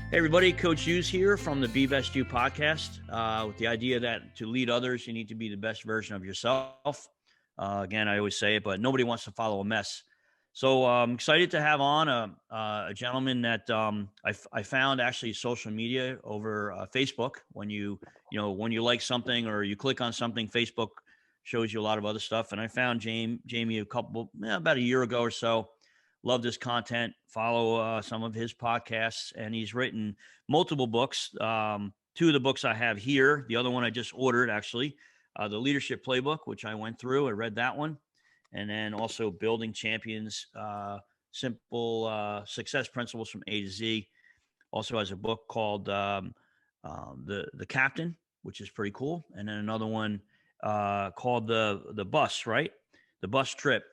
Hey everybody, Coach Hughes here from the Be Best You podcast with the idea that to lead others, you need to be the best version of yourself. Again, I always say it, but nobody wants to follow a mess. So I'm excited to have on a gentleman that I found actually social media over Facebook. When you like something or you click on something, Facebook shows you a lot of other stuff. And I found Jamy about a year ago or so. Love this content. Follow some of his podcasts, and he's written multiple books. Two of the books I have here. The other one I just ordered, actually, the Leadership Playbook, which I went through. I read that one, and then also Building Champions: Simple Success Principles from A to Z. Also has a book called the Captain, which is pretty cool, and then another one called the Bus, right? The Bus Trip.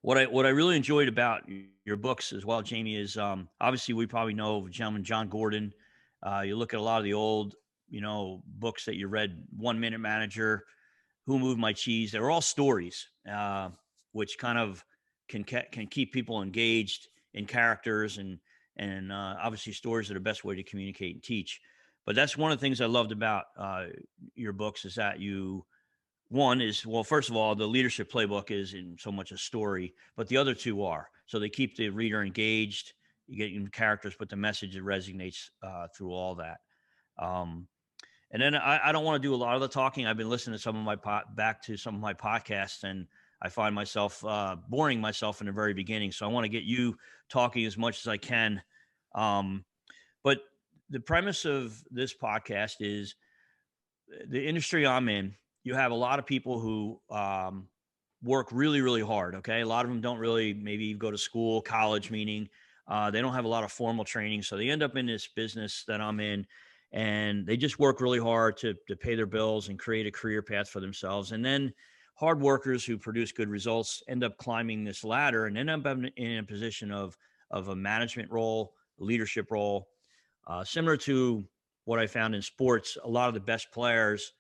What I really enjoyed about your books as well, Jamy, is obviously we probably know of a gentleman, John Gordon. You look at a lot of the old, books that you read, 1 Minute Manager, Who Moved My Cheese. They're all stories, which kind of can keep people engaged in characters and obviously stories are the best way to communicate and teach. But that's one of the things I loved about your books is that one is, well, first of all, the Leadership Playbook is in so much a story, but the other two are. So they keep the reader engaged. You get in characters, but the message that resonates through all that. And then I don't want to do a lot of the talking. I've been listening to back to some of my podcasts, and I find myself boring myself in the very beginning. So I want to get you talking as much as I can. But the premise of this podcast is the industry I'm in. You have a lot of people who work really, really hard. Okay. A lot of them don't really maybe go to school, college, meaning they don't have a lot of formal training. So they end up in this business that I'm in and they just work really hard to pay their bills and create a career path for themselves. And then hard workers who produce good results end up climbing this ladder and end up in a position of a management role, leadership role, similar to what I found in sports. A lot of the best players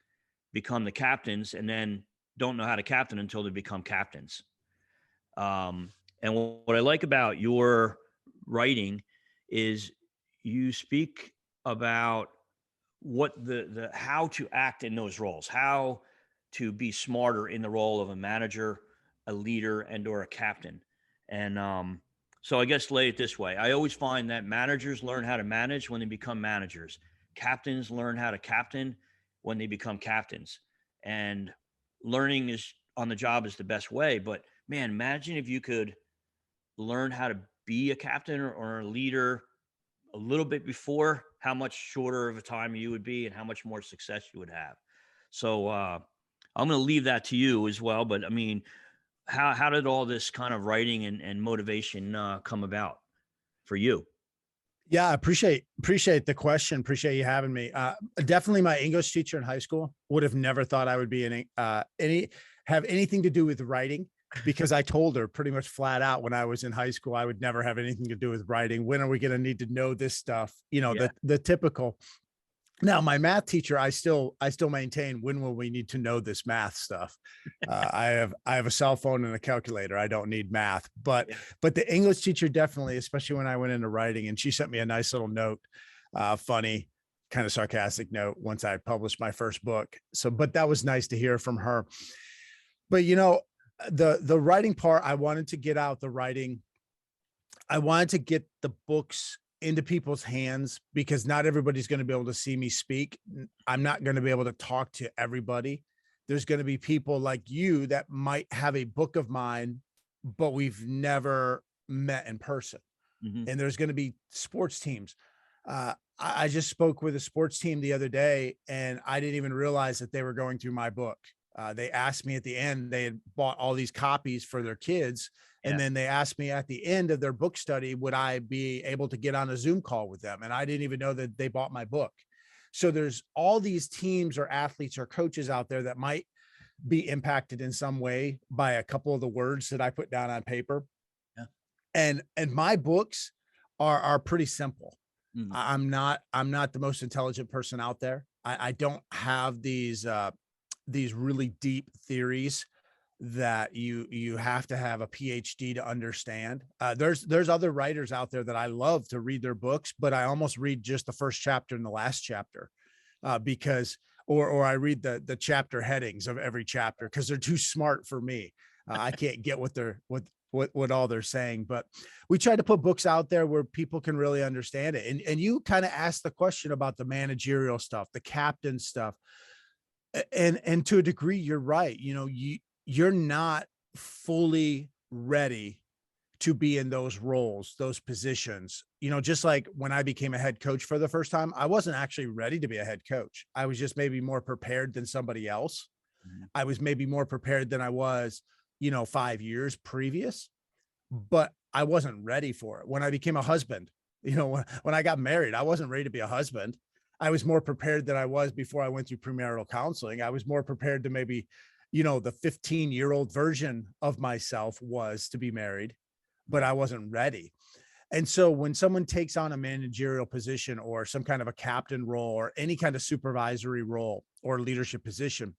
become the captains and then don't know how to captain until they become captains. And what I like about your writing is you speak about what the how to act in those roles, how to be smarter in the role of a manager, a leader, and or a captain. And so I guess lay it this way. I always find that managers learn how to manage when they become managers. Captains learn how to captain when they become captains. And learning is on the job is the best way. But man, imagine if you could learn how to be a captain or a leader a little bit before, how much shorter of a time you would be and how much more success you would have. So I'm going to leave that to you as well. But I mean, how did all this kind of writing and motivation come about for you? Yeah, I appreciate the question. Appreciate you having me. Definitely, my English teacher in high school would have never thought I would be have anything to do with writing, because I told her pretty much flat out when I was in high school I would never have anything to do with writing. When are we going to need to know this stuff? Yeah. The typical. Now, my math teacher, I still maintain, when will we need to know this math stuff? I have a cell phone and a calculator. I don't need math, but the English teacher definitely, especially when I went into writing, and she sent me a nice little note, funny, kind of sarcastic note once I published my first book. So, but that was nice to hear from her. But the writing part, I wanted to get out the writing. I wanted to get the books into people's hands, because not everybody's going to be able to see me speak. I'm not going to be able to talk to everybody. There's going to be people like you that might have a book of mine, but we've never met in person. Mm-hmm. And there's going to be sports teams. I just spoke with a sports team the other day, and I didn't even realize that they were going through my book. They asked me at the end, they had bought all these copies for their kids. And then they asked me at the end of their book study, would I be able to get on a Zoom call with them? And I didn't even know that they bought my book. So there's all these teams or athletes or coaches out there that might be impacted in some way by a couple of the words that I put down on paper. Yeah. And my books are pretty simple. Mm-hmm. I'm not the most intelligent person out there. I don't have these really deep theories. that you have to have a PhD to understand. There's other writers out there that I love to read their books, but I almost read just the first chapter and the last chapter, because or I read the chapter headings of every chapter because they're too smart for me. I can't get what they're what all they're saying. But we try to put books out there where people can really understand it. And you kind of asked the question about the managerial stuff, the captain stuff, and to a degree, you're right. You're not fully ready to be in those roles, those positions. Just like when I became a head coach for the first time, I wasn't actually ready to be a head coach. I was just maybe more prepared than somebody else. Mhm. I was maybe more prepared than I was, 5 years previous, but I wasn't ready for it. When I became a husband, when I got married, I wasn't ready to be a husband. I was more prepared than I was before I went through premarital counseling. I was more prepared to maybe, the 15-year-old version of myself was to be married, but Right. I wasn't ready. And so when someone takes on a managerial position or some kind of a captain role or any kind of supervisory role or leadership position,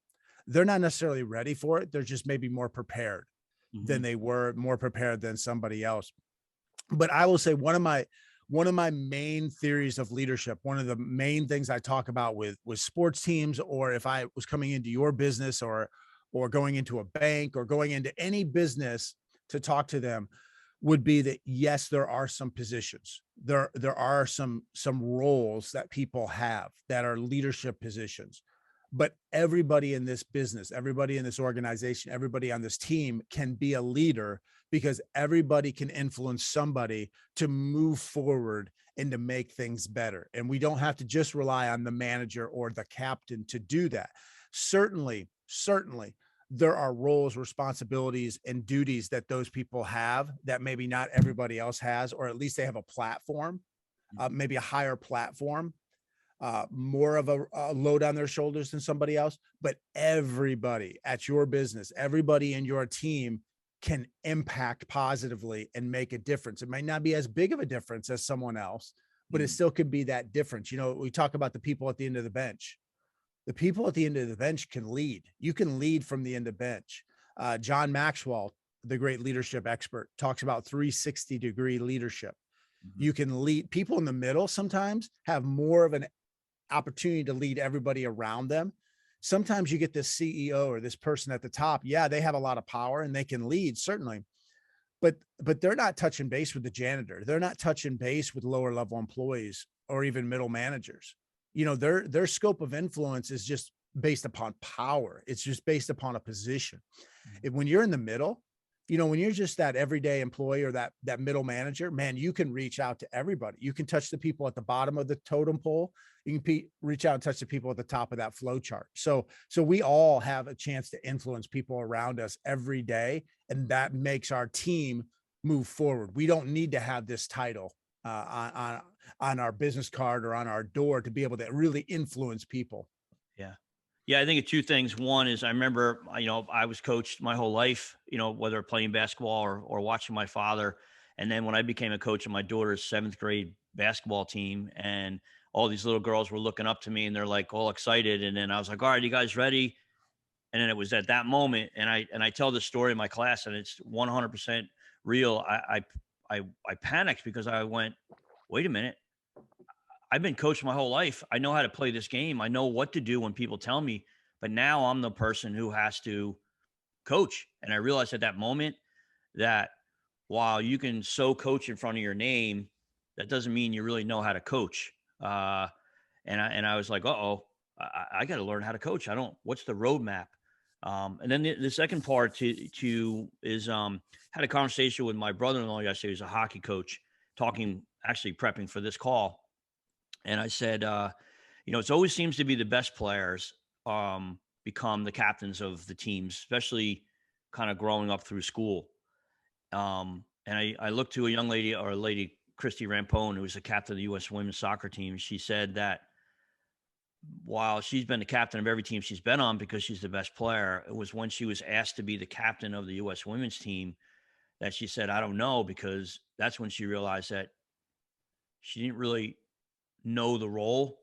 they're not necessarily ready for it. They're just maybe more prepared than Mhm. they were, more prepared than somebody else. But I will say one of my main theories of leadership, one of the main things I talk about with sports teams, or if I was coming into your business or going into a bank or going into any business to talk to them, would be that yes, there are some positions. There are some roles that people have that are leadership positions. But everybody in this business, everybody in this organization, everybody on this team can be a leader because everybody can influence somebody to move forward and to make things better. And we don't have to just rely on the manager or the captain to do that. Certainly, there are roles, responsibilities, and duties that those people have that maybe not everybody else has, or at least they have a platform, Mhm. maybe a higher platform, more of a load on their shoulders than somebody else. But everybody at your business, everybody in your team can impact positively and make a difference. It might not be as big of a difference as someone else, but it Mhm. still could be that difference. We talk about the people at the end of the bench. The people at the end of the bench can lead. You can lead from the end of bench. John Maxwell, the great leadership expert, talks about 360-degree leadership. Mhm. You can lead. People in the middle sometimes have more of an opportunity to lead everybody around them. Sometimes you get this CEO or this person at the top. Yeah, they have a lot of power and they can lead, certainly, but they're not touching base with the janitor. They're not touching base with lower level employees or even middle managers. Their scope of influence is just based upon power. It's just based upon a position. Mhm. When you're in the middle, when you're just that everyday employee or that middle manager, man, you can reach out to everybody. You can touch the people at the bottom of the totem pole. You can reach out and touch the people at the top of that flow chart. So we all have a chance to influence people around us every day, and that makes our team move forward. We don't need to have this title on our business card or on our door to be able to really influence people. Yeah. Yeah, I think of two things. One is I remember, I was coached my whole life, whether playing basketball or watching my father. And then when I became a coach of my daughter's seventh grade basketball team, and all these little girls were looking up to me and they're like all excited. And then I was like, all right, you guys ready? And then it was at that moment, and I tell this story in my class, and it's 100% real. I panicked because I went, wait a minute, I've been coached my whole life. I know how to play this game. I know what to do when people tell me, but now I'm the person who has to coach. And I realized at that moment that while you can so coach in front of your name, that doesn't mean you really know how to coach. And I was like, oh, I got to learn how to coach. I don't. What's the roadmap? And then the second part to is had a conversation with my brother-in-law yesterday. He's a hockey coach, talking actually prepping for this call, and I said, it always seems to be the best players become the captains of the teams, especially kind of growing up through school. And I looked to a young lady or a lady, Christy Rampone, who was the captain of the U.S. women's soccer team. She said that while she's been the captain of every team she's been on because she's the best player, it was when she was asked to be the captain of the U.S. women's team that she said, I don't know, because that's when she realized that she didn't really know the role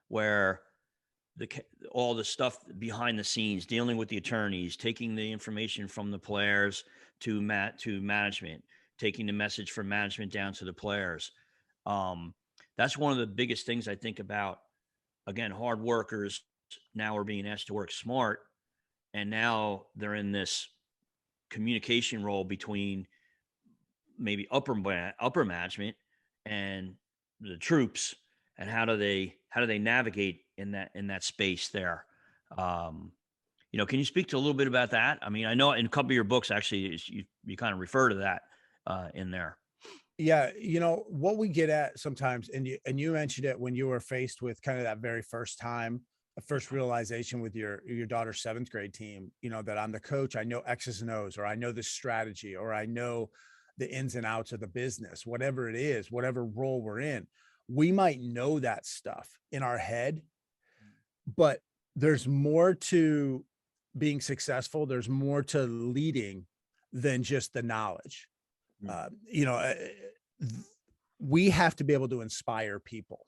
where the all the stuff behind the scenes, dealing with the attorneys, taking the information from the players to management, taking the message from management down to the players. Um, that's one of the biggest things I think about. Again, hard workers now are being asked to work smart, and now they're in this communication role between maybe upper management and the troops, and how do they navigate in that space there. um can you speak to a little bit about that? I mean, I know in a couple of your books actually you kind of refer to that in there. Yeah, what we get at sometimes, and you mentioned it when you were faced with kind of that very first time, a first realization with your daughter's seventh grade team, that I'm the coach, I know X's and O's, or I know the strategy, or I know the ins and outs of the business, whatever it is, whatever role we're in. We might know that stuff in our head, but there's more to being successful. There's more to leading than just the knowledge. Mm. uh, you know, uh, we have to be able to inspire people,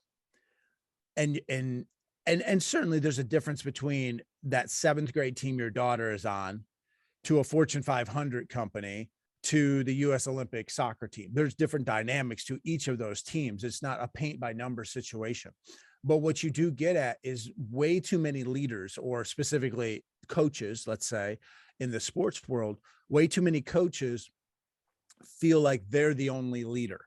and and certainly there's a difference between that seventh grade team your daughter is on to a Fortune 500 company to the U.S. Olympic soccer team. There's different dynamics to each of those teams. It's not a paint by number situation. But what you do get at is way too many leaders, or specifically coaches, let's say, in the sports world, way too many coaches feel like they're the only leader,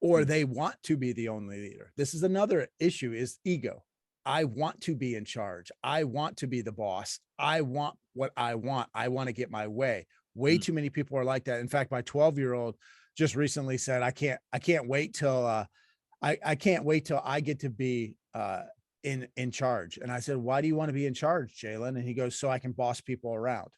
or Mm. they want to be the only leader. This is another issue, is ego. I want to be in charge. I want to be the boss. I want what I want. I want to get my way. Way Mm. too many people are like that. In fact, my 12-year-old just recently said, I can't wait till I can't wait till I get to be in charge. And I said, why do you want to be in charge, Jalen? And he goes, so I can boss people around.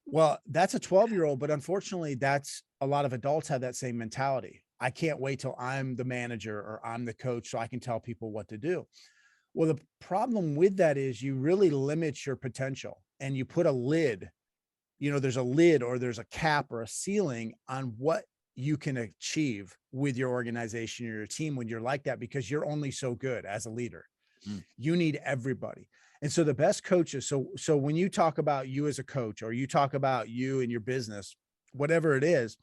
Well, that's a 12-year-old, but unfortunately, that's a lot of adults have that same mentality. I can't wait till I'm the manager or I'm the coach so I can tell people what to do. Well, the problem with that is you really limit your potential, and you put a lid, there's a lid, or there's a cap or a ceiling on what you can achieve with your organization or your team when you're like that, because you're only so good as a leader. Mm. You need everybody. And so the best coaches, so when you talk about you as a coach, or you talk about you and your business, whatever it is,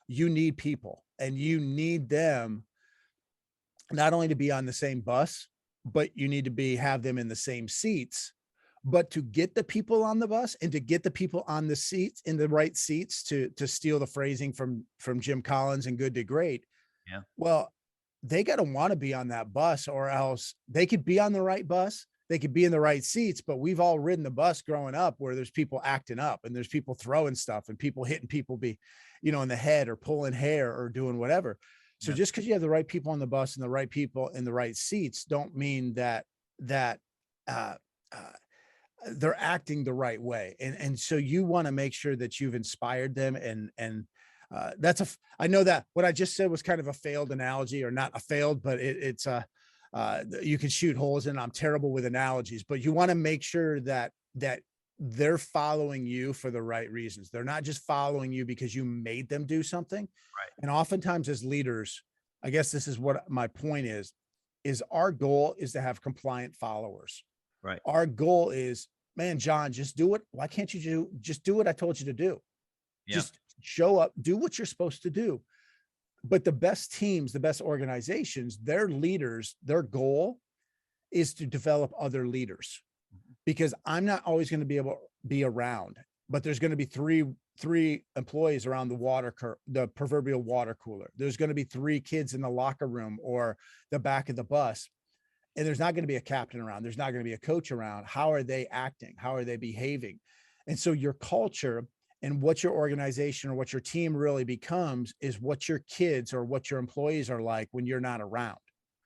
you need people, and you need them not only to be on the same bus, but you need to have them in the same seats. But to get the people on the bus, and to get the people on the seats, in the right seats, to steal the phrasing from Jim Collins and Good to Great, Yeah. well, they got to want to be on that bus, or else they could be on the right bus. They could be in the right seats, but we've all ridden the bus growing up where there's people acting up, and there's people throwing stuff, and people hitting people in the head, or pulling hair, or doing whatever. So Yeah. just because you have the right people on the bus and the right people in the right seats, don't mean that uh, uh, they're acting the right way. And so you want to make sure that you've inspired them. And I know that what I just said was kind of a failed analogy, or not a failed, but it's you can shoot holes in. I'm terrible with analogies, but you want to make sure that they're following you for the right reasons. They're not just following you because you made them do something. Right. And oftentimes as leaders, I guess this is what my point is our goal is to have compliant followers. Right. Our goal is, man, John, just do it. Why can't you just do what I told you to do? Yeah. Just show up, do what you're supposed to do. But the best teams, the best organizations, their leaders, their goal is to develop other leaders, because I'm not always going to be able to be around, but there's going to be three employees around the proverbial water cooler. There's going to be three kids in the locker room or the back of the bus. And there's not going to be a captain around. There's not going to be a coach around. How are they acting? How are they behaving? And so your culture and what your organization or what your team really becomes is what your kids or what your employees are like when you're not around.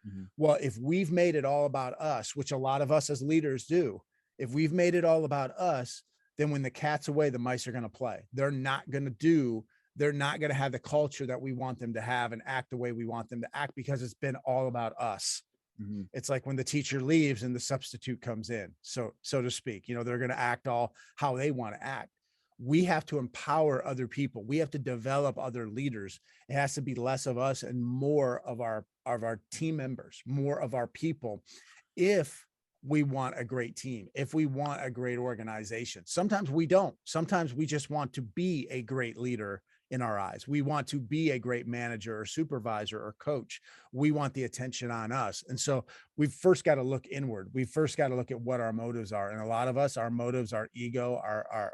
Mm-hmm. Well, if we've made it all about us, which a lot of us as leaders do, if we've made it all about us, then when the cat's away, the mice are going to play. They're not going to have the culture that we want them to have and act the way we want them to act, because it's been all about us. Mm-hmm. It's like when the teacher leaves and the substitute comes in, so to speak, they're going to act all how they want to act. We have to empower other people. We have to develop other leaders. It has to be less of us and more of our team members, more of our people, if we want a great team, if we want a great organization. Sometimes we don't. Sometimes we just want to be a great leader in our eyes. We want to be a great manager or supervisor or coach. We want the attention on us. And so we've first got to look inward. We first got to look at what our motives are. And a lot of us, our motives, our ego,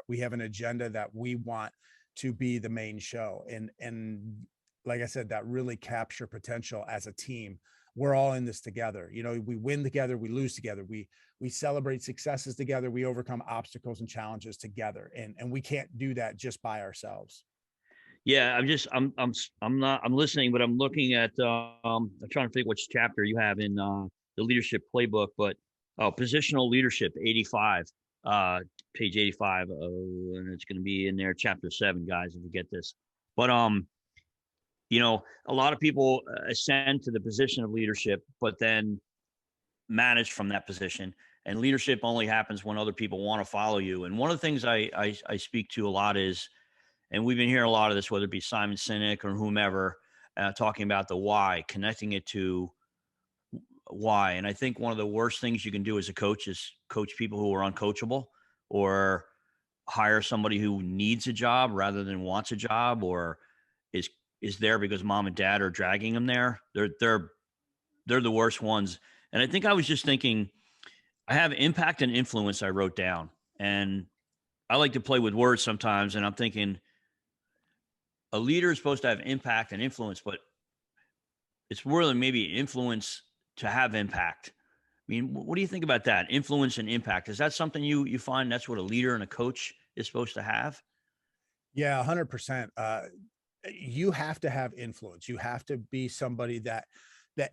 we have an agenda that we want to be the main show. And like I said, that really capture potential as a team. We're all in this together. You know, we win together, we lose together. We celebrate successes together. We overcome obstacles and challenges together. And we can't do that just by ourselves. Yeah, I'm listening, but I'm looking at I'm trying to think which chapter you have in the leadership playbook, but positional leadership 85, page 85, and it's going to be in there, chapter 7, guys, if you get this. But you know, a lot of people ascend to the position of leadership, but then manage from that position. And leadership only happens when other people want to follow you. And one of the things I speak to a lot is, and we've been hearing a lot of this, whether it be Simon Sinek or whomever, talking about the why, connecting it to why. And I think one of the worst things you can do as a coach is coach people who are uncoachable, or hire somebody who needs a job rather than wants a job, or is there because mom and dad are dragging them there. They're the worst ones. And I think I was just thinking, I have impact and influence I wrote down, and I like to play with words sometimes. And I'm thinking a leader is supposed to have impact and influence, but it's more than maybe influence to have impact. I mean, what do you think about that? Influence and impact. Is that something you find that's what a leader and a coach is supposed to have? Yeah, 100%. You have to have influence. You have to be somebody that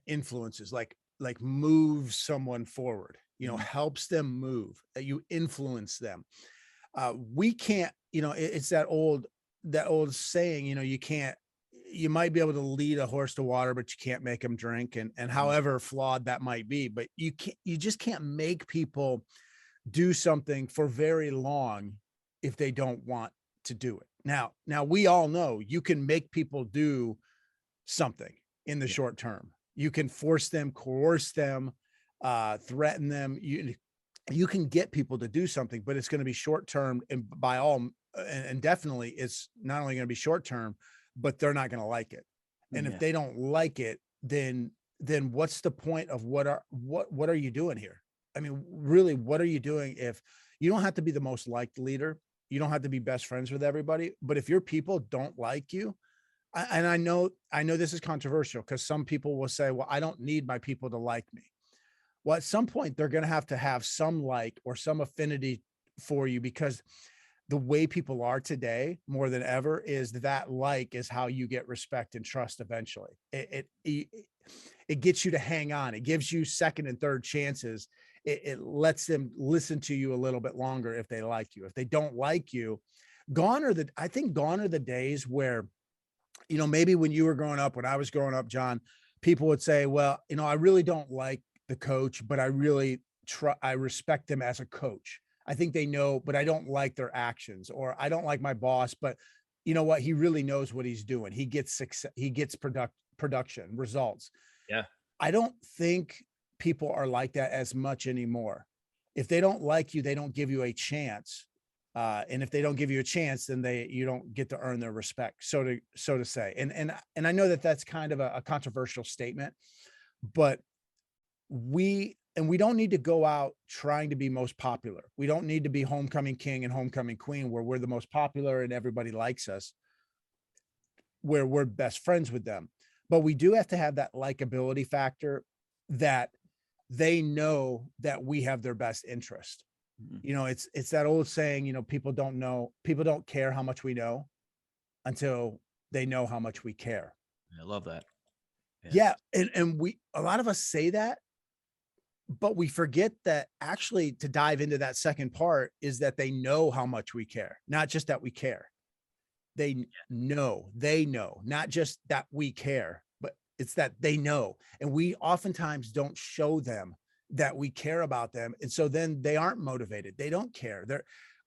influences, like moves someone forward, you know, Mhm. helps them move, that you influence them. We can't, you know, it's that old saying, you know, you might be able to lead a horse to water, but you can't make them drink. And Mhm. however flawed that might be, but you just can't make people do something for very long if they don't want to do it. Now we all know you can make people do something in the Yeah. short term. You can force them, coerce them, threaten them. You can get people to do something, but it's going to be short term, and and definitely it's not only going to be short term, but they're not going to like it. And if Yeah. they don't like it, then what's the point of what are you doing here? I mean, really, what are you doing? If you don't have to be the most liked leader, you don't have to be best friends with everybody, but if your people don't like you, and I know this is controversial, because some people will say, well, I don't need my people to like me. Well, at some point, they're going to have some like or some affinity for you, because the way people are today more than ever is that like is how you get respect and trust eventually. It gets you to hang on. It gives you second and third chances. It lets them listen to you a little bit longer if they like you. If they don't like you, I think gone are the days where, you know, maybe when you were growing up, when I was growing up, John, people would say, well, you know, I really don't like the coach, but I respect them as a coach. I think they know, but I don't like their actions, or I don't like my boss, but you know what? He really knows what he's doing. He gets success, he gets production results. Yeah. I don't think people are like that as much anymore. If they don't like you, they don't give you a chance. And if they don't give you a chance, then you don't get to earn their respect, so to say. And I know that that's kind of a controversial statement, but we don't need to go out trying to be most popular. We don't need to be homecoming king and homecoming queen, where we're the most popular and everybody likes us, where we're best friends with them. But we do have to have that likability factor, that they know that we have their best interest. Mhm. You know, it's that old saying, you know, people don't care how much we know until they know how much we care. I love that. Yeah. Yeah. And a lot of us say that, but we forget that actually, to dive into that second part, is that they know how much we care, not just that we care. They know, not just that we care, but it's that they know. And we oftentimes don't show them that we care about them. And so then they aren't motivated. They don't care.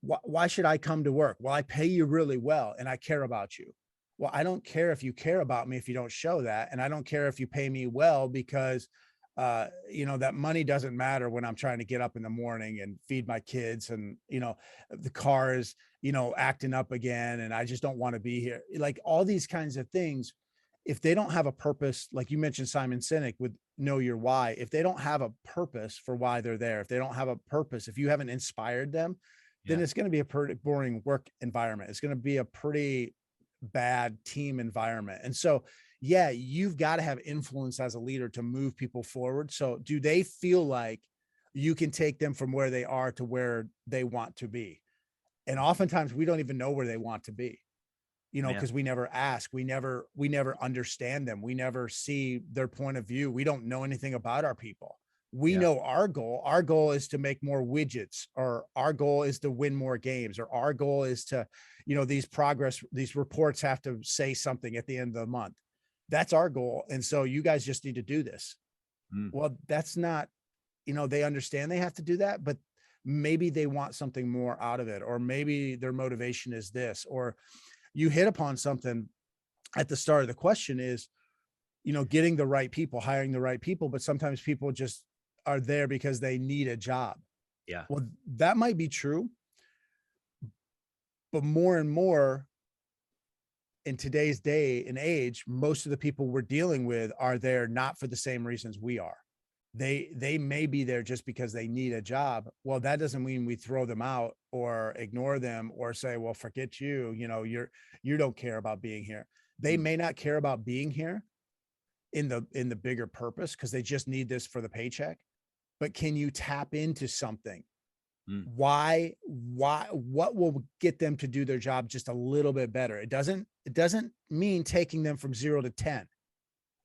Why should I come to work? Well, I pay you really well and I care about you. Well, I don't care if you care about me if you don't show that. And I don't care if you pay me well because that money doesn't matter when I'm trying to get up in the morning and feed my kids, and, the car is, acting up again, and I just don't want to be here. Like all these kinds of things, if they don't have a purpose, like you mentioned Simon Sinek with know your why, if they don't have a purpose for why they're there, if they don't have a purpose, if you haven't inspired them, then Yeah. it's going to be a pretty boring work environment. It's going to be a pretty bad team environment. And so, yeah, you've got to have influence as a leader to move people forward. So, do they feel like you can take them from where they are to where they want to be? And oftentimes we don't even know where they want to be, Yeah. because we never ask, we never understand them. We never see their point of view. We don't know anything about our people. We Yeah. know our goal. Our goal is to make more widgets, or our goal is to win more games, or our goal is to, these reports have to say something at the end of the month. That's our goal. And so you guys just need to do this. Mm. Well, that's not, they understand they have to do that, but maybe they want something more out of it, or maybe their motivation is this, or you hit upon something at the start of the question is, getting the right people, hiring the right people, but sometimes people just are there because they need a job. Yeah. Well, that might be true, but more and more in today's day and age, most of the people we're dealing with are there not for the same reasons we are. They may be there just because they need a job. Well, that doesn't mean we throw them out or ignore them or say, well, forget you, you don't care about being here. They Mm. may not care about being here in the bigger purpose because they just need this for the paycheck. But can you tap into something? Mm. What will get them to do their job just a little bit better? It doesn't mean taking them from 0 to 10,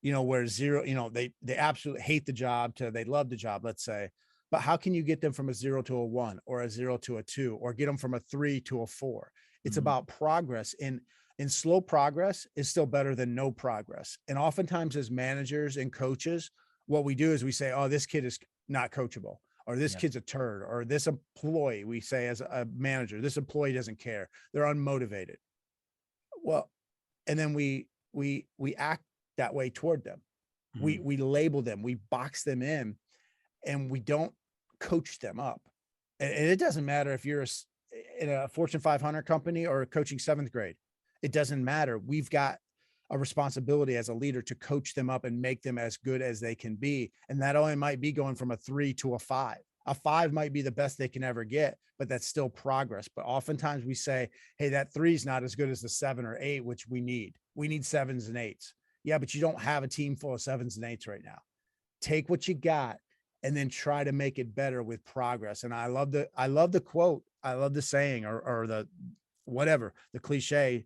where 0, they absolutely hate the job to they love the job, let's say. But how can you get them from a 0 to a 1, or a 0 to a 2, or get them from a 3 to a 4? It's Mm. about progress, and slow progress is still better than no progress. And oftentimes as managers and coaches, what we do is we say, oh, this kid is not coachable, or this Yeah. kid's a turd, or this employee, we say as a manager, this employee doesn't care, they're unmotivated. Well, and then we act that way toward them. we Mm. we label them, we box them in, and we don't coach them up. And it doesn't matter if you're in a Fortune 500 company or coaching seventh grade. It doesn't matter. We've got a responsibility as a leader to coach them up and make them as good as they can be. And that only might be going from a 3 to a 5. A 5 might be the best they can ever get, but that's still progress. But oftentimes we say, hey, that 3 is not as good as the 7 or 8, which we need. We need 7s and 8s. Yeah, but you don't have a team full of 7s and 8s right now. Take what you got and then try to make it better with progress. And I love the quote. I love the saying, or the whatever, the cliche,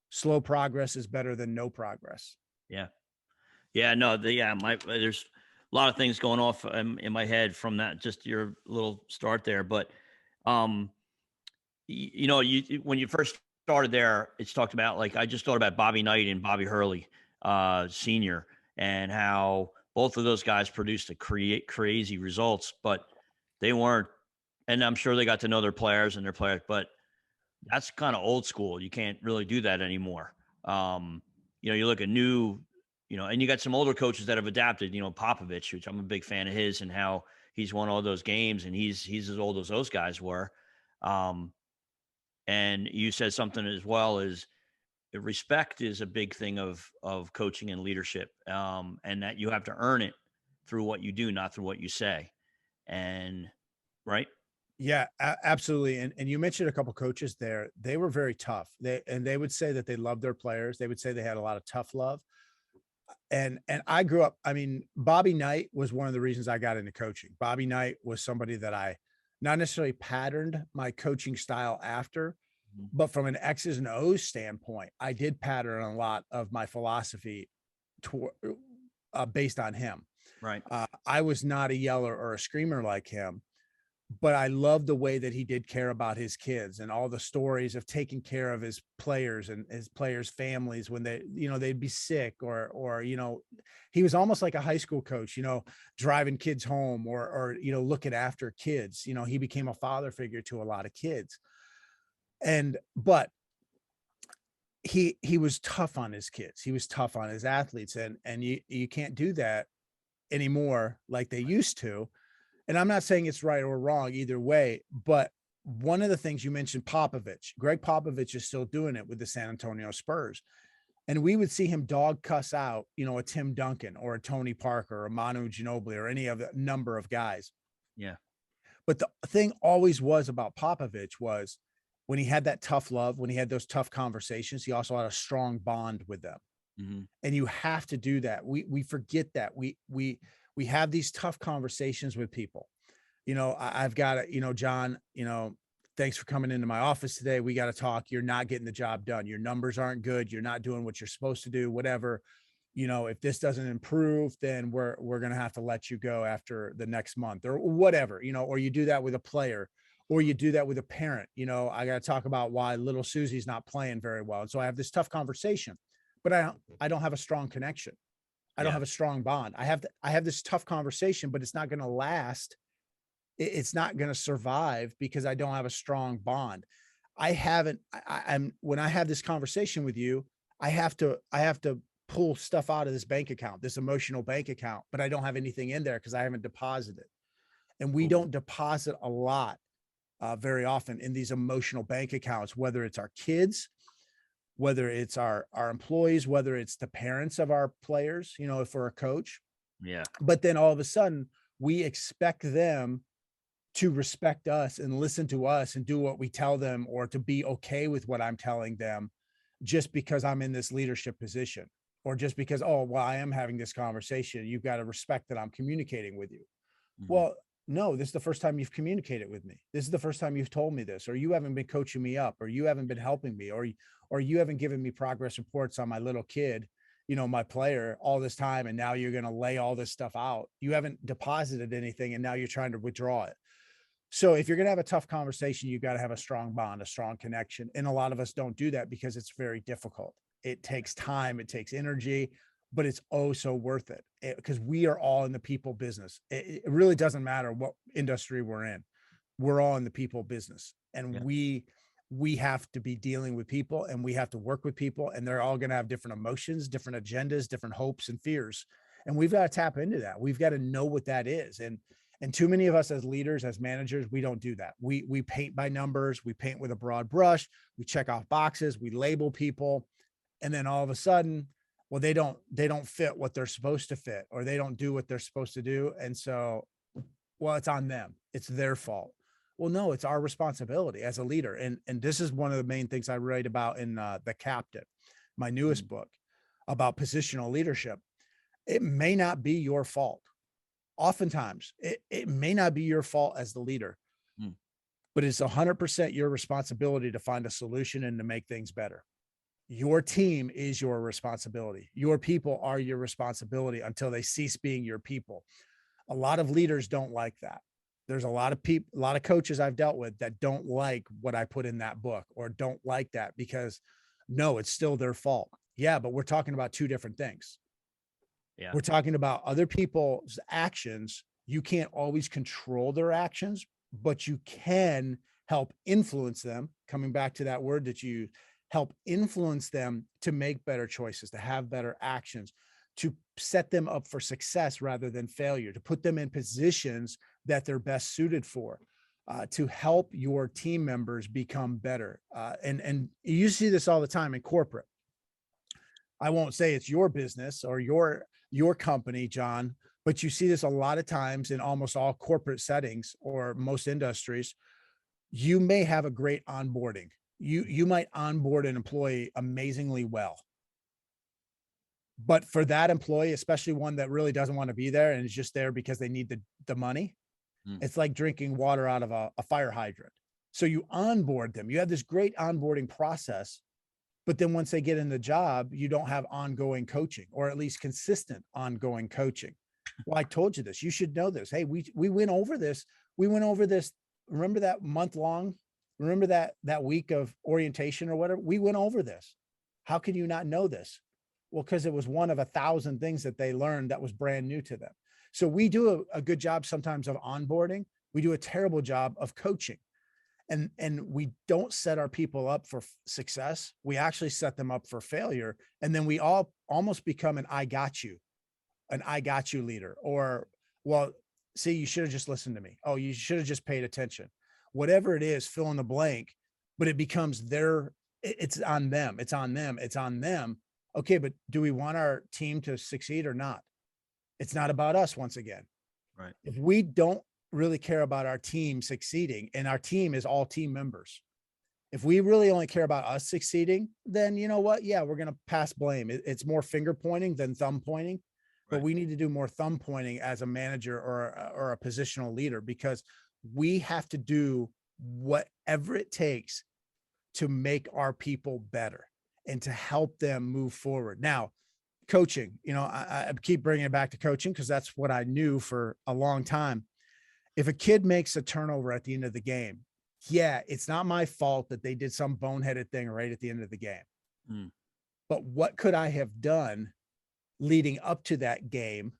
slow progress is better than no progress. Yeah. Yeah. No, there's a lot of things going off in my head from that, just your little start there. But, um, when you first started there, it's talked about, like, I just thought about Bobby Knight and Bobby Hurley, senior, and how both of those guys produced a create crazy results, but they weren't, and I'm sure they got to know their players and their players, but that's kind of old school. You can't really do that anymore. Um, you look at new, and you got some older coaches that have adapted, Popovich, which I'm a big fan of his, and how he's won all those games, and he's as old as those guys were. Um, and you said something as well as respect is a big thing of coaching and leadership, and that you have to earn it through what you do, not through what you say. And right. Yeah, absolutely. And you mentioned a couple coaches there. They were very tough. They would say that they loved their players. They would say they had a lot of tough love. And I grew up, I mean, Bobby Knight was one of the reasons I got into coaching. Bobby Knight was somebody that I not necessarily patterned my coaching style after, Mhm. but from an X's and O's standpoint, I did pattern a lot of my philosophy toward, based on him. Right. I was not a yeller or a screamer like him, but I love the way that he did care about his kids and all the stories of taking care of his players and his players' families when they'd be sick, or he was almost like a high school coach, driving kids home, or looking after kids. He became a father figure to a lot of kids. But he was tough on his kids. He was tough on his athletes, and you can't do that anymore like they used to. And I'm not saying it's right or wrong either way, but one of the things you mentioned, Greg Popovich is still doing it with the San Antonio Spurs. And we would see him dog cuss out, a Tim Duncan or a Tony Parker or a Manu Ginobili or any of the number of guys. Yeah. But the thing always was about Popovich was when he had that tough love, when he had those tough conversations, he also had a strong bond with them. Mm-hmm. And you have to do that. We forget that we have these tough conversations with people. I've got to, John, thanks for coming into my office today. We got to talk. You're not getting the job done. Your numbers aren't good. You're not doing what you're supposed to do, whatever. If this doesn't improve, then we're going to have to let you go after the next month or whatever, or you do that with a player or you do that with a parent. I got to talk about why little Susie's not playing very well. And so I have this tough conversation, but I don't have a strong connection. I don't have a strong bond. I have this tough conversation, but it's not going to last. It's not going to survive because I don't have a strong bond. I'm when I have this conversation with you, I have to pull stuff out of this bank account, this emotional bank account, but I don't have anything in there because I haven't deposited. And we don't deposit a lot very often in these emotional bank accounts, whether it's our kids, whether it's our employees, whether it's the parents of our players, if we're a coach. Yeah. But then all of a sudden we expect them to respect us and listen to us and do what we tell them, or to be okay with what I'm telling them just because I'm in this leadership position, or just because, oh, well, I am having this conversation. You've got to respect that I'm communicating with you. Mm-hmm. Well, no, this is the first time you've communicated with me. This is the first time you've told me this, or you haven't been coaching me up, or you haven't been helping me, or you haven't given me progress reports on my little kid, my player all this time. And now you're going to lay all this stuff out. You haven't deposited anything. And now you're trying to withdraw it. So if you're going to have a tough conversation, you've got to have a strong bond, a strong connection. And a lot of us don't do that because it's very difficult. It takes time, it takes energy, but it's oh so worth it because we are all in the people business. It really doesn't matter what industry we're in. We're all in the people business, and we have to be dealing with people, and we have to work with people, and they're all going to have different emotions, different agendas, different hopes and fears. And we've got to tap into that. We've got to know what that is. And too many of us as leaders, as managers, we don't do that. We paint by numbers. We paint with a broad brush. We check off boxes. We label people. And then all of a sudden, well, they don't fit what they're supposed to fit, or they don't do what they're supposed to do. And so, well, it's on them. It's their fault. Well, no, it's our responsibility as a leader. And this is one of the main things I write about in The Captain, my newest book about positional leadership. It may not be your fault. Oftentimes it may not be your fault as the leader, but it's 100% your responsibility to find a solution and to make things better. Your team is your responsibility. Your people are your responsibility until they cease being your people. A lot of leaders don't like that. There's a lot of people, a lot of coaches I've dealt with that don't like what I put in that book, or don't like that because no, it's still their fault. Yeah, but we're talking about two different things. Yeah. We're talking about other people's actions. You can't always control their actions, but you can help influence them. Coming back to that word that you help influence them to make better choices, to have better actions, to set them up for success rather than failure, to put them in positions that they're best suited for, to help your team members become better. And you see this all the time in corporate. I won't say it's your business or your company, John, but you see this a lot of times in almost all corporate settings or most industries. You may have a great onboarding. You might onboard an employee amazingly well. But for that employee, especially one that really doesn't want to be there and is just there because they need the money, it's like drinking water out of a fire hydrant. So you onboard them. You have this great onboarding process, but then once they get in the job, you don't have ongoing coaching, or at least consistent ongoing coaching. Well, I told you this. You should know this. Hey, we went over this. We went over this. Remember that month long? Remember that week of orientation or whatever? We went over this. How can you not know this? Well, because it was one of 1,000 things that they learned that was brand new to them. So we do a good job sometimes of onboarding. We do a terrible job of coaching. And we don't set our people up for success. We actually set them up for failure. And then we all almost become an I got you an I got you leader, or, well, see, you should have just listened to me. Oh, you should have just paid attention. Whatever it is, fill in the blank, but it becomes it's on them. It's on them. It's on them. Okay, but do we want our team to succeed or not? It's not about us once again. Right. If we don't really care about our team succeeding, and our team is all team members, if we really only care about us succeeding, then you know what? Yeah, we're going to pass blame. It's more finger pointing than thumb pointing, but Right. we need to do more thumb pointing as a manager or a positional leader, because we have to do whatever it takes to make our people better and to help them move forward. Now, coaching, I keep bringing it back to coaching because that's what I knew for a long time. If a kid makes a turnover at the end of the game, yeah, it's not my fault that they did some boneheaded thing right at the end of the game. Mm. But what could I have done leading up to that game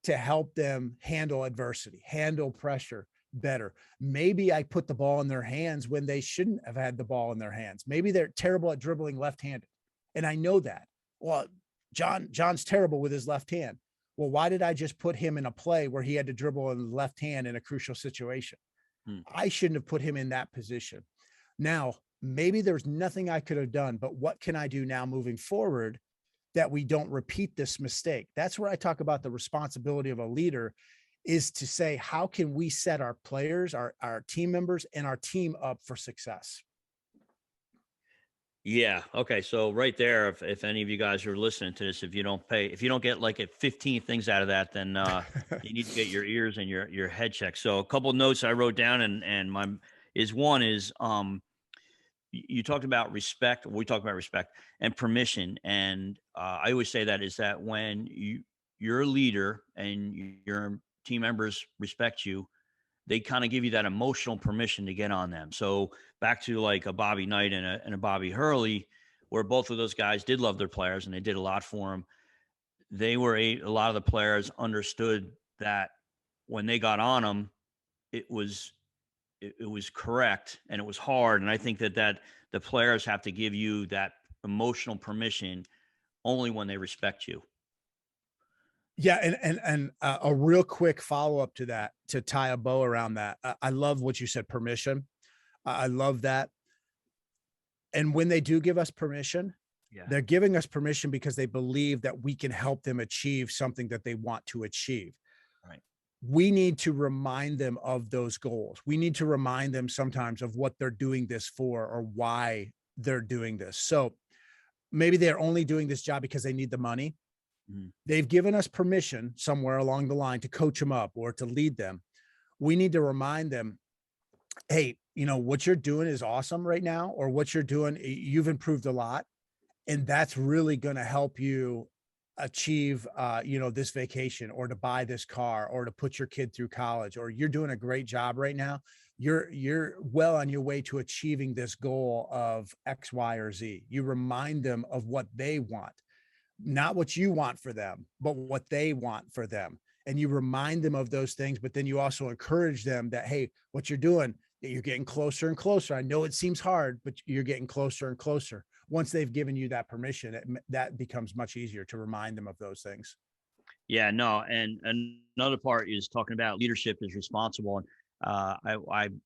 to help them handle adversity, handle pressure better? Maybe I put the ball in their hands when they shouldn't have had the ball in their hands. Maybe they're terrible at dribbling left-handed. And I know that. Well, John's terrible with his left hand. Well, why did I just put him in a play where he had to dribble in the left hand in a crucial situation? Mm. I shouldn't have put him in that position. Now, maybe there's nothing I could have done, but what can I do now moving forward that we don't repeat this mistake? That's where I talk about the responsibility of a leader, is to say, how can we set our players, our team members, and our team up for success? Yeah. Okay. So right there, if any of you guys are listening to this, if you don't get like 15 things out of that, then you need to get your ears and your head checked. So a couple of notes I wrote down, and my is one is you talked about respect. We talked about respect and permission, and I always say that is that when you're a leader and your team members respect you, they kind of give you that emotional permission to get on them. So back to like a Bobby Knight and a Bobby Hurley, where both of those guys did love their players and they did a lot for them. They were a lot of the players understood that when they got on them, it was it was correct and it was hard. And I think that the players have to give you that emotional permission only when they respect you. Yeah, and a real quick follow up to that, to tie a bow around that. I love what you said, permission. I love that. And when they do give us permission, Yeah. they're giving us permission because they believe that we can help them achieve something that they want to achieve. Right. We need to remind them of those goals. We need to remind them sometimes of what they're doing this for or why they're doing this. So maybe they're only doing this job because they need the money. Mhm. They've given us permission somewhere along the line to coach them up or to lead them. We need to remind them, hey, what you're doing is awesome right now, or what you're doing, you've improved a lot. And that's really going to help you achieve, this vacation, or to buy this car, or to put your kid through college, or you're doing a great job right now. You're well on your way to achieving this goal of X, Y, or Z. You remind them of what they want, not what you want for them, but what they want for them. And you remind them of those things, but then you also encourage them that, hey, what you're doing, you're getting closer and closer. I know it seems hard, but you're getting closer and closer. Once they've given you that permission, that becomes much easier to remind them of those things. Yeah, no, and another part is talking about leadership is responsible. And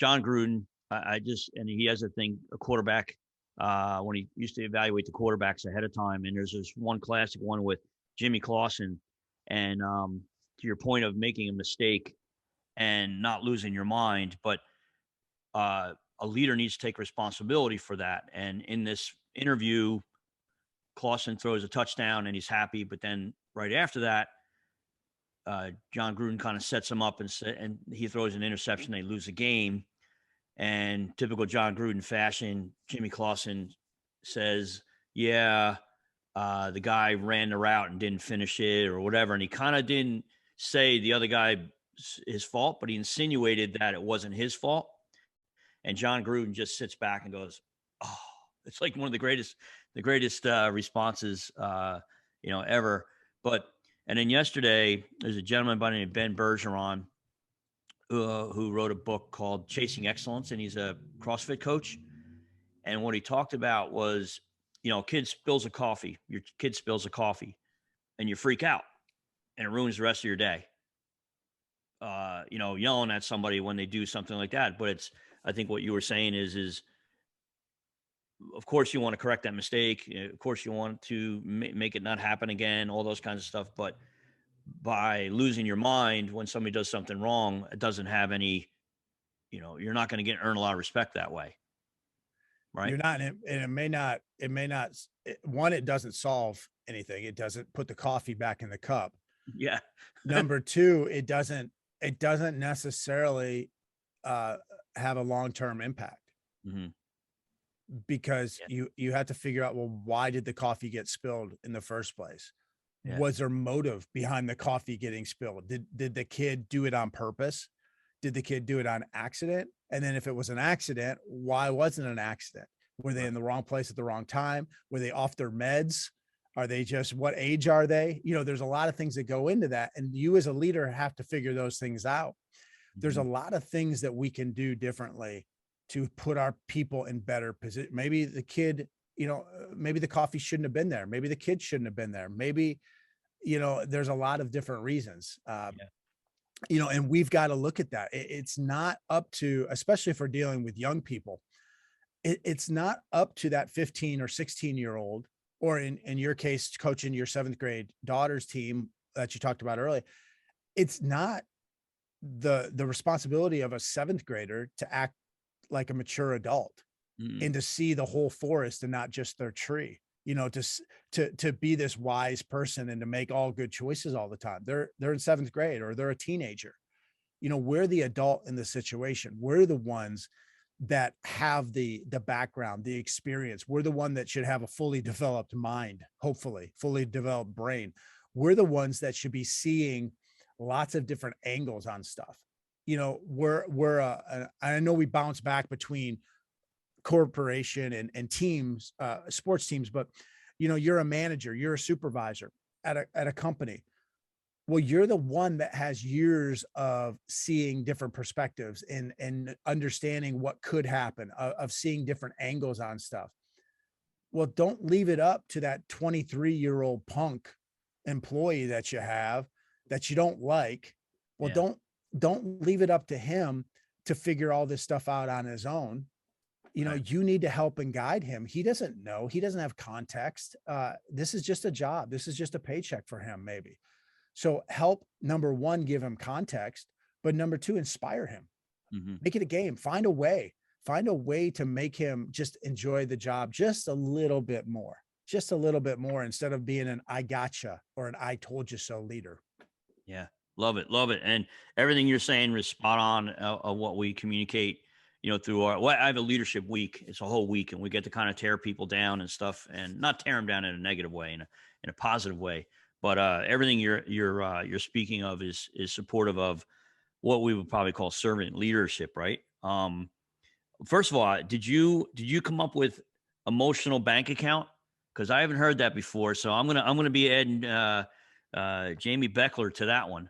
John Gruden, I just, and he has a thing, a quarterback, when he used to evaluate the quarterbacks ahead of time. And there's this one classic one with Jimmy Clausen, and to your point of making a mistake and not losing your mind, but a leader needs to take responsibility for that. And in this interview, Clausen throws a touchdown and he's happy, but then right after that, John Gruden kind of sets him up and he throws an interception. They lose the game. And typical John Gruden fashion, Jimmy Clausen says, "Yeah, the guy ran the route and didn't finish it or whatever." And he kind of didn't say the other guy his fault, but he insinuated that it wasn't his fault. And John Gruden just sits back and goes, "Oh," it's like one of the greatest responses, ever. But and then yesterday, there's a gentleman by the name of Ben Bergeron who wrote a book called Chasing Excellence, and he's a CrossFit coach. And what he talked about was, kid spills a coffee, your kid spills a coffee, and you freak out. and it ruins the rest of your day. Yelling at somebody when they do something like that. But I think what you were saying is of course you want to correct that mistake. Of course you want to make it not happen again, all those kinds of stuff. But by losing your mind when somebody does something wrong, it doesn't have any, you're not going to earn a lot of respect that way. Right. You're not, and one, it doesn't solve anything. It doesn't put the coffee back in the cup. Yeah. Number two, it doesn't necessarily have a long-term impact. Mm-hmm. Because you have to figure out, well, why did the coffee get spilled in the first place? Yeah. Was there motive behind the coffee getting spilled? Did the kid do it on purpose? Did the kid do it on accident? And then if it was an accident, why wasn't it an accident? Were they in the wrong place at the wrong time? Were they off their meds? Are they just, what age are they? There's a lot of things that go into that. And you as a leader have to figure those things out. Mm-hmm. There's a lot of things that we can do differently to put our people in better position. Maybe the kid, maybe the coffee shouldn't have been there. Maybe the kid shouldn't have been there. Maybe, there's a lot of different reasons. And we've got to look at that. It's not up to, especially if we're dealing with young people, it's not up to that 15 or 16-year-old, or in your case, coaching your 7th grade daughter's team that you talked about earlier. It's not the responsibility of a 7th grader to act like a mature adult and to see the whole forest and not just their tree, to be this wise person and to make all good choices all the time. They're in 7th grade, or they're a teenager. We're the adult in the situation. We're the ones that have the background, the experience. We're the one that should have a fully developed mind, hopefully fully developed brain. We're the ones that should be seeing lots of different angles on stuff. I know we bounce back between corporation and teams, sports teams, but you're a manager, you're a supervisor at a company. Well, you're the one that has years of seeing different perspectives and understanding what could happen, of seeing different angles on stuff. Well, don't leave it up to that 23-year-old punk employee that you have that you don't like. Well, don't leave it up to him to figure all this stuff out on his own. You need to help and guide him. He doesn't know. He doesn't have context. This is just a job. This is just a paycheck for him, maybe. So help, number one, give him context, but number two, inspire him. Mm-hmm. Make it a game. Find a way to make him just enjoy the job just a little bit more, instead of being an I gotcha or an I told you so leader. Yeah. Love it. And everything you're saying is spot on of what we communicate, through I have a leadership week. It's a whole week, and we get to kind of tear people down and stuff, and not tear them down in a negative way, in a positive way. But everything you're speaking of is supportive of what we would probably call servant leadership, right? First of all, did you come up with emotional bank account? Because I haven't heard that before. So I'm gonna be adding Jamy Bechler to that one.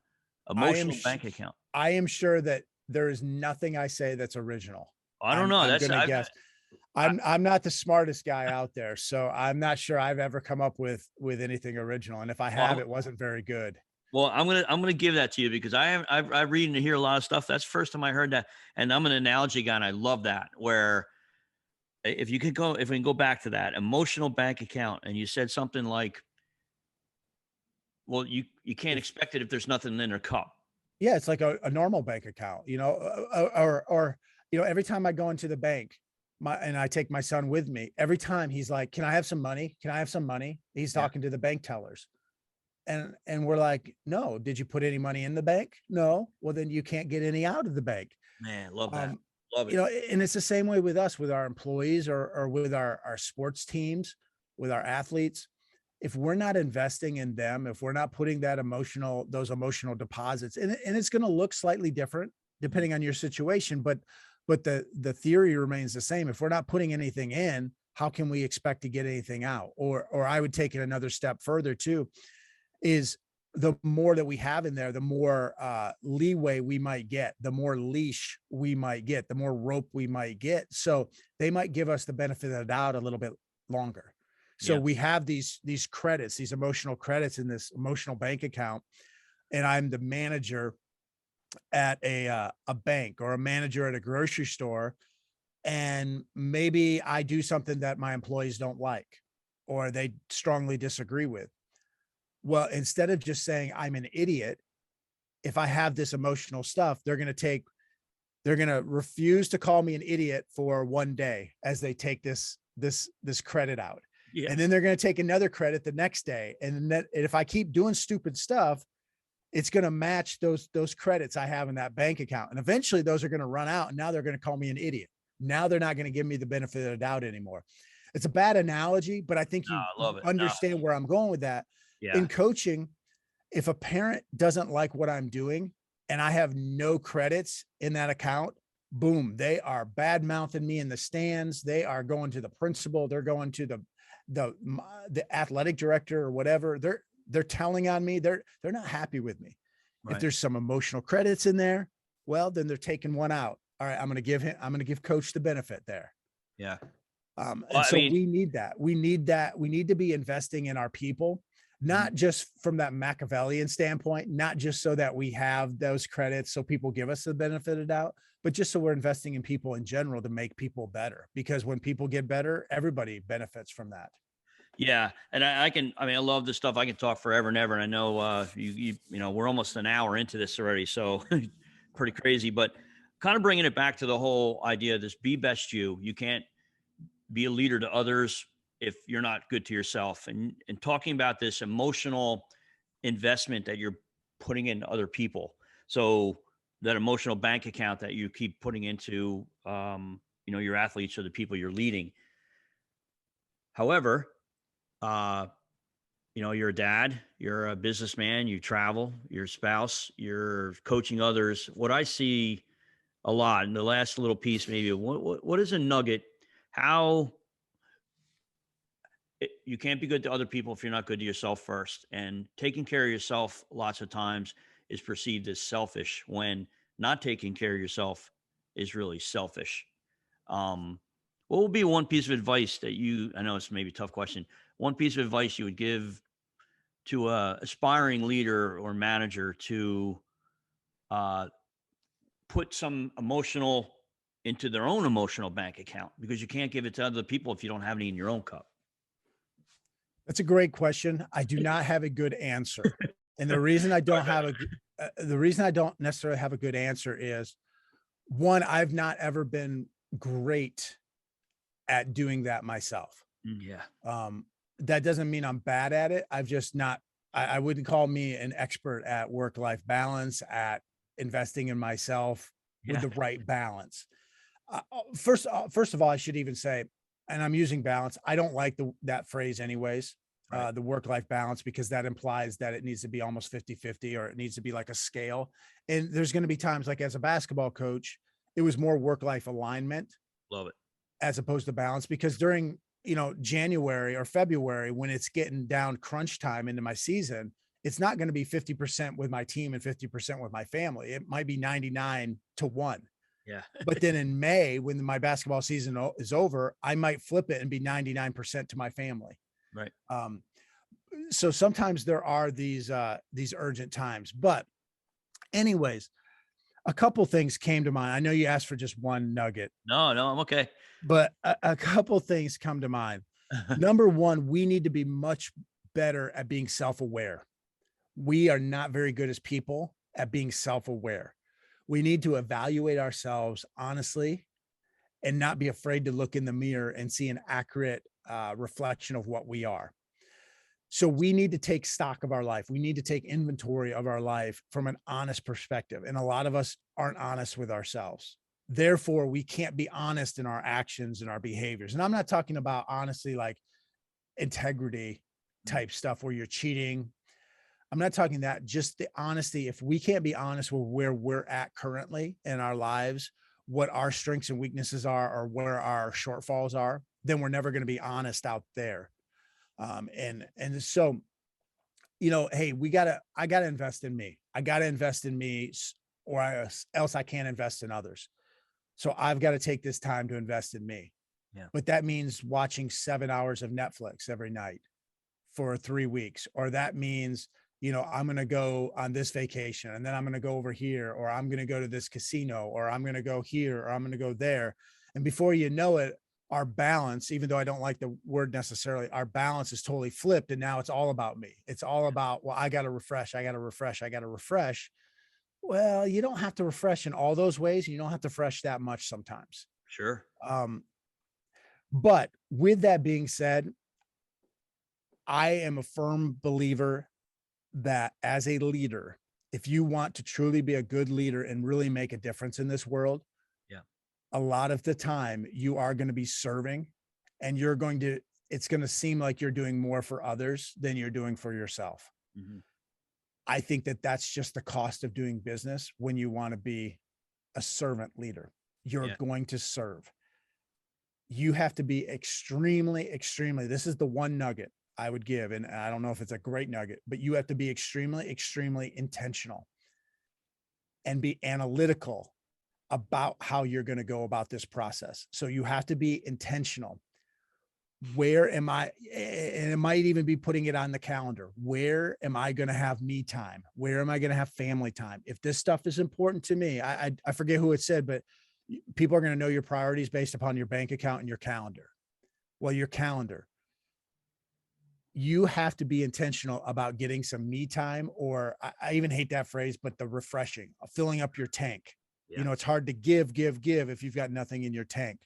Emotional bank account. I am sure that there is nothing I say that's original. I don't know. I'm gonna guess. I'm not the smartest guy out there, so I'm not sure I've ever come up with anything original. And if I have, it wasn't very good. Well, I'm gonna give that to you because I read and hear a lot of stuff. That's the first time I heard that, and I'm an analogy guy, and I love that. Where if we can go back to that emotional bank account, and you said something like, well, you can't expect it if there's nothing in their cup. Yeah, it's like a normal bank account, or every time I go into the bank, and I take my son with me, every time he's like, "Can I have some money? Can I have some money?" He's talking to the bank tellers. And we're like, "No, did you put any money in the bank? No. Well, then you can't get any out of the bank." Man, love that. Love it. And it's the same way with us, with our employees or with our sports teams, with our athletes. If we're not investing in them, if we're not putting those emotional deposits, and it's going to look slightly different depending on your situation, but the theory remains the same. If we're not putting anything in, how can we expect to get anything out? Or I would take it another step further too, is the more that we have in there, the more leeway we might get, the more leash we might get, the more rope we might get. So they might give us the benefit of the doubt a little bit longer. So we have these credits, these emotional credits in this emotional bank account and I'm the manager at a bank or a manager at a grocery store, and maybe I do something that my employees don't like or they strongly disagree with. Well, instead of just saying I'm an idiot, if I have this emotional stuff, they're going to refuse to call me an idiot for one day as they take this credit out. Yeah. And then they're going to take another credit the next day. And then if I keep doing stupid stuff, it's going to match those credits I have in that bank account. And eventually those are going to run out. And now they're going to call me an idiot. Now they're not going to give me the benefit of the doubt anymore. It's a bad analogy, but I think No, you I love it. understand where I'm going with that. Yeah. In coaching, if a parent doesn't like what I'm doing and I have no credits in that account, boom, they are bad mouthing me in the stands. They are going to the principal. They're going to the athletic director or whatever. They're telling on me. They're not happy with me. Right. If there's some emotional credits in there, well, then they're taking one out. All right, I'm going to give coach the benefit there. Yeah. And so we need that. We need to be investing in our people, not just from that Machiavellian standpoint, not just so that we have those credits so people give us the benefit of the doubt, but just so we're investing in people in general to make people better. Because when people get better, everybody benefits from that. Yeah. And I love this stuff. I can talk forever and ever. And I know you know, we're almost an hour into this already. So pretty crazy, but kind of bringing it back to the whole idea of this be best you. You can't be a leader to others if you're not good to yourself, and talking about this emotional investment that you're putting in other people. So that emotional bank account that you keep putting into, you know, your athletes or the people you're leading. However, you know, you're a dad, you're a businessman, you travel, you're a spouse, you're coaching others. What I see a lot in the last little piece, maybe what is a nugget? How you can't be good to other people if you're not good to yourself first. And taking care of yourself lots of times is perceived as selfish, when not taking care of yourself is really selfish. What would be one piece of advice that I know it's maybe a tough question, one piece of advice you would give to a aspiring leader or manager to put some emotional into their own emotional bank account, because you can't give it to other people if you don't have any in your own cup? That's a great question. I do not have a good answer. And the reason I don't necessarily have a good answer is, one, I've not ever been great at doing that myself. Yeah. That doesn't mean I'm bad at it. I've just not, I wouldn't call me an expert at work-life balance, at investing in myself with the right balance. First of all, I should even say, and I'm using balance, I don't like that phrase anyways, Right. the work-life balance, because that implies that it needs to be almost 50-50, or it needs to be like a scale. And there's going to be times, like as a basketball coach, it was more work-life alignment. Love it. As opposed to balance, because during, you know, January or February, when it's getting down crunch time into my season, it's not going to be 50% with my team and 50% with my family. It might be 99-1. Yeah. But then in May, when my basketball season is over, I might flip it and be 99% to my family. Right. So sometimes there are these urgent times, but anyways, a couple things came to mind. I know you asked for just one nugget. No, I'm okay. But a couple things come to mind. Number one, we need to be much better at being self-aware. We are not very good as people at being self-aware. We need to evaluate ourselves honestly and not be afraid to look in the mirror and see an accurate reflection of what we are. So we need to take stock of our life. We need to take inventory of our life from an honest perspective. And a lot of us aren't honest with ourselves. Therefore, we can't be honest in our actions and our behaviors. And I'm not talking about honestly like integrity type stuff where you're cheating. I'm not talking that, just the honesty. If we can't be honest with where we're at currently in our lives, what our strengths and weaknesses are, or where our shortfalls are, then we're never going to be honest out there. And so, you know, hey, I gotta invest in me. I gotta invest in me, or else I can't invest in others. So I've got to take this time to invest in me. Yeah. But that means watching 7 hours of Netflix every night for 3 weeks, or that means I'm going to go on this vacation and then I'm going to go over here, or I'm going to go to this casino, or I'm going to go here, or I'm going to go there. And before you know it, our balance, even though I don't like the word necessarily, our balance is totally flipped. And now it's all about me. It's all about, well, I got to refresh. I got to refresh. I got to refresh. Well, you don't have to refresh in all those ways. You don't have to refresh that much sometimes. Sure. But with that being said, I am a firm believer that as a leader, if you want to truly be a good leader and really make a difference in this world, Yeah. a lot of the time you are going to be serving, and it's going to seem like you're doing more for others than you're doing for yourself. Mm-hmm. I think that that's just the cost of doing business when you want to be a servant leader. You're going to serve. You have to be extremely, extremely, this is the one nugget I would give. And I don't know if it's a great nugget, but you have to be extremely, extremely intentional and be analytical about how you're going to go about this process. So you have to be intentional. Where am I? And it might even be putting it on the calendar. Where am I going to have me time? Where am I going to have family time? If this stuff is important to me, I forget who it said, but people are going to know your priorities based upon your bank account and your calendar. Well, your calendar, you have to be intentional about getting some me time, or I even hate that phrase, but the refreshing, filling up your tank. Yeah. It's hard to give if you've got nothing in your tank.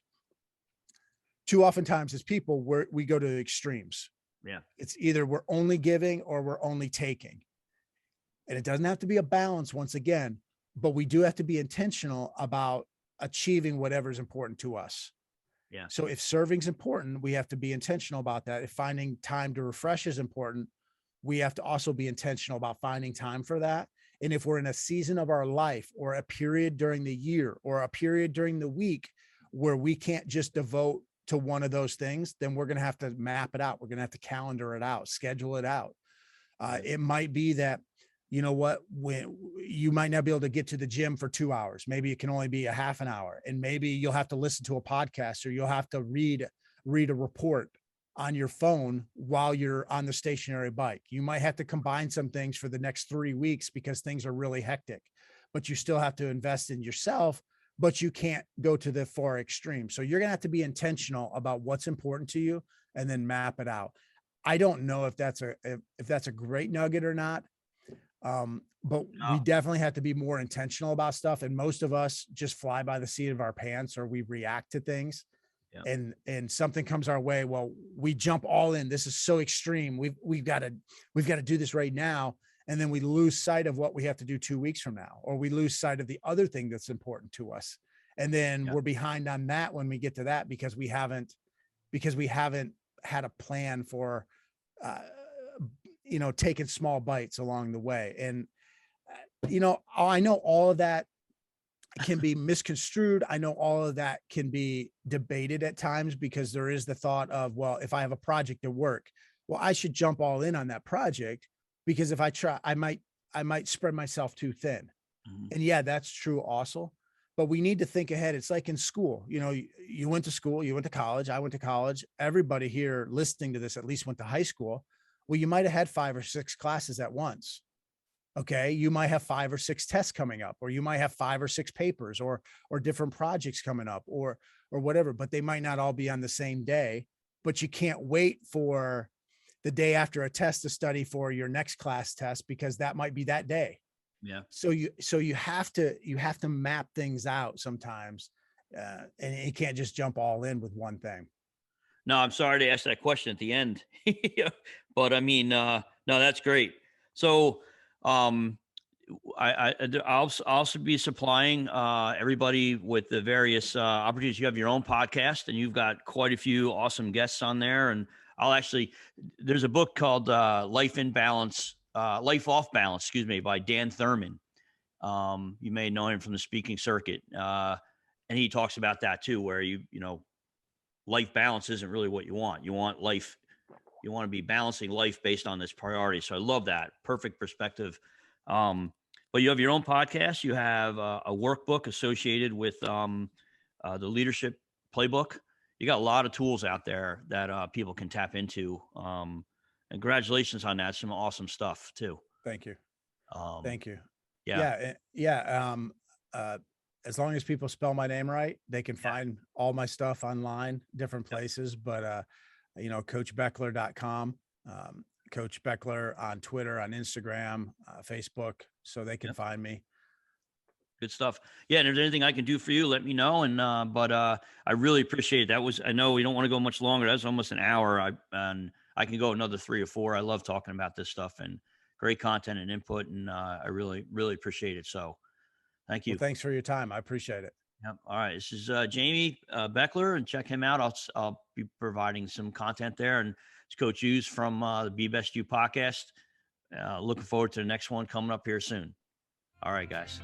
Too oftentimes as people, we go to the extremes. Yeah. It's either we're only giving or we're only taking. And it doesn't have to be a balance once again, but we do have to be intentional about achieving whatever's important to us. Yeah. So if serving's important, we have to be intentional about that. If finding time to refresh is important, we have to also be intentional about finding time for that. And if we're in a season of our life, or a period during the year, or a period during the week where we can't just devote to one of those things, then we're going to have to map it out. We're going to have to calendar it out, schedule it out. It might be that, when you might not be able to get to the gym for 2 hours, maybe it can only be a half an hour, and maybe you'll have to listen to a podcast, or you'll have to read a report on your phone while you're on the stationary bike. You might have to combine some things for the next 3 weeks because things are really hectic, but you still have to invest in yourself, but you can't go to the far extreme. So you're going to have to be intentional about what's important to you and then map it out. I don't know if that's a great nugget or not. But we definitely have to be more intentional about stuff. And most of us just fly by the seat of our pants, or we react to things. Yeah. And something comes our way. Well, we jump all in. This is so extreme. We've got to do this right now. And then we lose sight of what we have to do 2 weeks from now, or we lose sight of the other thing that's important to us. And then we're behind on that when we get to that, because we haven't had a plan for, taking small bites along the way. And, I know all of that can be misconstrued. I know all of that can be debated at times, because there is the thought of, well, if I have a project at work, well, I should jump all in on that project, because if I try, I might spread myself too thin. Mm-hmm. And yeah, that's true also. But we need to think ahead. It's like in school, you went to school, you went to college, I went to college. Everybody here listening to this at least went to high school. Well, you might have had 5 or 6 classes at once. Okay. You might have 5 or 6 tests coming up, or you might have 5 or 6 papers, or different projects coming up, or whatever, but they might not all be on the same day. But you can't wait for the day after a test to study for your next class test, because that might be that day. Yeah. So you have to map things out sometimes, and you can't just jump all in with one thing. No, I'm sorry to ask that question at the end, but I mean, no, that's great. So, I'll also be supplying everybody with the various opportunities. You have your own podcast, and you've got quite a few awesome guests on there. And there's a book called Life Off Balance, by Dan Thurman. You may know him from the speaking circuit. And he talks about that too, where life balance isn't really what you want. You want to be balancing life based on this priority. So I love that. Perfect perspective. But you have your own podcast. You have a workbook associated with the leadership playbook. You got a lot of tools out there that people can tap into. And congratulations on that. Some awesome stuff too. Thank you. Um, Thank you. yeah, Yeah. Yeah. Uh, as long as people spell my name right, they can yeah, find all my stuff online, different places. But, coachbechler.com, Coach Bechler on Twitter, on Instagram, Facebook, so they can yeah. find me. Good stuff. Yeah, and if there's anything I can do for you, let me know. And I really appreciate it. That was, I know we don't want to go much longer. That's almost an hour. And I can go another 3 or 4. I love talking about this stuff and great content and input. And I really, really appreciate it. So thank Well, you. thanks for your time. I appreciate it. Yep. All right. This is Jamie Bechler, and check him out. I'll be providing some content there. And it's Coach Hughes from the Be Best You podcast. Looking forward to the next one coming up here soon. All right, guys.